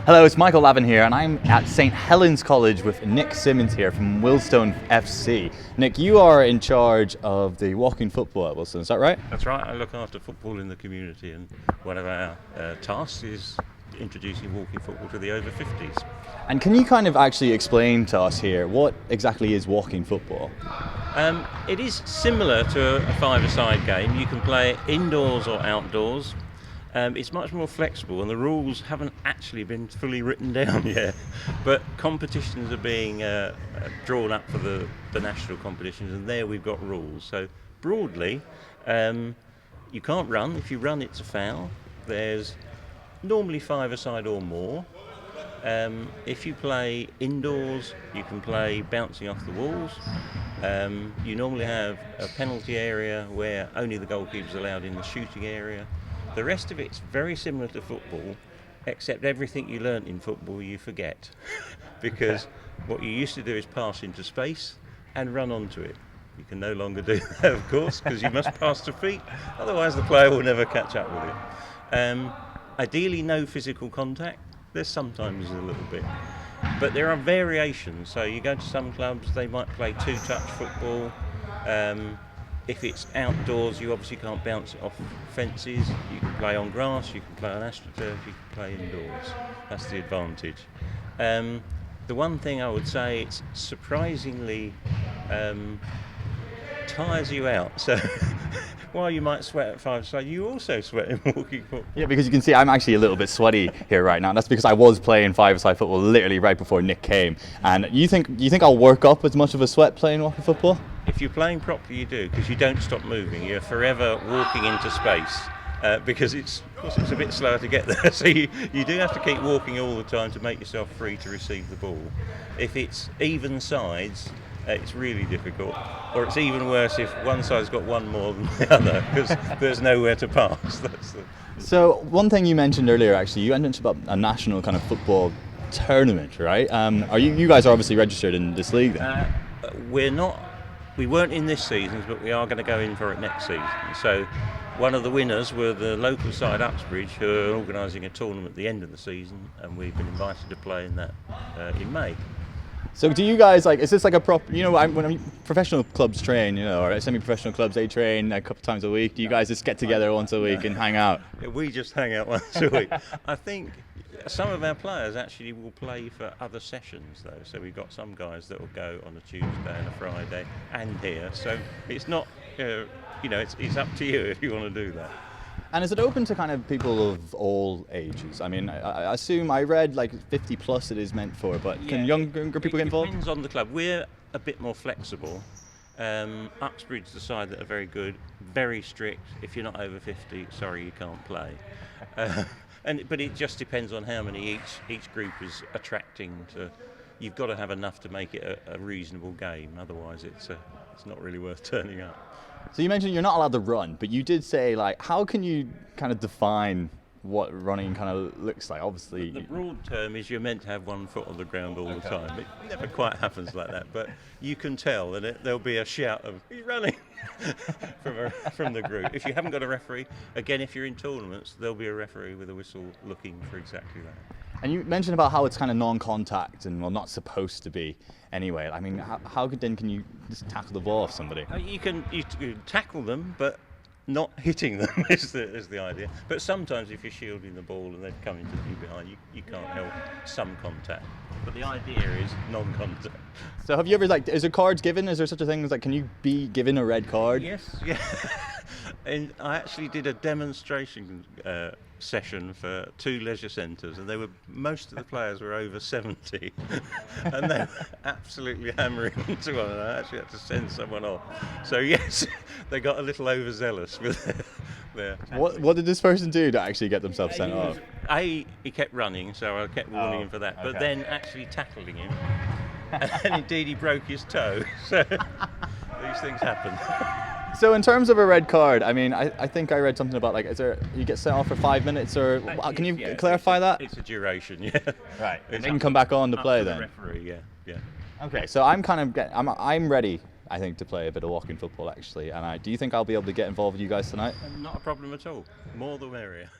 Hello, it's Michael Lavin here, and I'm at St. Helens College with Nick Simmons here from Wilstone FC. Nick, you are in charge of the walking football at Wilstone, is that right? That's right, I look after football in the community, and one of our tasks is introducing walking football to the over 50s. And can you kind of actually explain to us here, what exactly is walking football? It is similar to a five-a-side game. You can play it indoors or outdoors. It's much more flexible, and the rules haven't actually been fully written down yet. But competitions are being drawn up for the national competitions, and there we've got rules. So broadly, you can't run. If you run, it's a foul. There's normally five-a-side or more. If you play indoors, you can play bouncing off the walls. You normally have a penalty area where only the goalkeeper is allowed in the shooting area. The rest of it's very similar to football, except everything you learnt in football you forget. Because what you used to do is pass into space and run onto it. You can no longer do that, of course, because you must pass to feet, otherwise the player will never catch up with it. Ideally, no physical contact. There's sometimes a little bit. But there are variations. So you go to some clubs, they might play two-touch football. If it's outdoors, you obviously can't bounce it off fences. You can play on grass, you can play on astroturf, you can play indoors. That's the advantage. The one thing I would say, it's surprisingly tires you out. So while you might sweat at five-a-side, you also sweat in walking football. Yeah, because you can see I'm actually a little bit sweaty here right now. That's because I was playing five-a-side football literally right before Nick came. And you think I'll work up as much of a sweat playing walking football? If you're playing properly, you do, because you don't stop moving. You're forever walking into space, because it's a bit slower to get there. So you do have to keep walking all the time to make yourself free to receive the ball. If it's even sides, it's really difficult. Or it's even worse if one side's got one more than the other, because there's nowhere to pass. So one thing you mentioned earlier, actually, you mentioned about a national kind of football tournament, right? You guys are obviously registered in this league then? We're not. We weren't in this season, but we are going to go in for it next season. So one of the winners were the local side Uxbridge, who are organising a tournament at the end of the season, and we've been invited to play in that in May. So do you guys, is this like a proper, when professional clubs train, or semi-professional clubs, they train a couple times a week. Do you guys just get together once a week and hang out? We just hang out once a week. I think some of our players actually will play for other sessions though. So we've got some guys that will go on a Tuesday and a Friday and here. So it's not, it's up to you if you want to do that. And is it open to kind of people of all ages? I mean, I assume I read 50 plus it is meant for, but can younger people get involved? It depends on the club. We're a bit more flexible. Uxbridge, the side that are very good, very strict. If you're not over 50, sorry, you can't play. But it just depends on how many each group is attracting to. You've got to have enough to make it a reasonable game. Otherwise, it's not really worth turning up. So you mentioned you're not allowed to run, but you did say, how can you kind of define what running kind of looks like? Obviously, the broad term is you're meant to have one foot on the ground all the time. It never quite happens like that, but you can tell that there'll be a shout of "he's running" from the group. If you haven't got a referee, again, if you're in tournaments, there'll be a referee with a whistle looking for exactly that. And you mentioned about how it's kind of non-contact and not supposed to be anyway. I mean, how can you just tackle the ball off somebody? You can tackle them, but not hitting them is the idea. But sometimes if you're shielding the ball and they're coming to you behind, you can't help some contact. But the idea is non-contact. So have you ever, is there cards given? Is there such a thing as, can you be given a red card? Yes, yeah. And I actually did a demonstration session for 2 leisure centres, and most of the players were over 70, and they were absolutely hammering into one, and I actually had to send someone off. So yes, they got a little overzealous with their What did this person do to actually get themselves sent off? He kept running, so I kept warning him for that, but then actually tackling him, and indeed he broke his toe. So these things happen. So in terms of a red card, I mean, I think I read something about you get sent off for 5 minutes, or can you clarify that? It's a duration, yeah. Right. And they can come back on to play then. The referee, yeah. Okay, so I'm ready, I think, to play a bit of walking football actually. And do you think I'll be able to get involved with you guys tonight? Not a problem at all. More the merrier.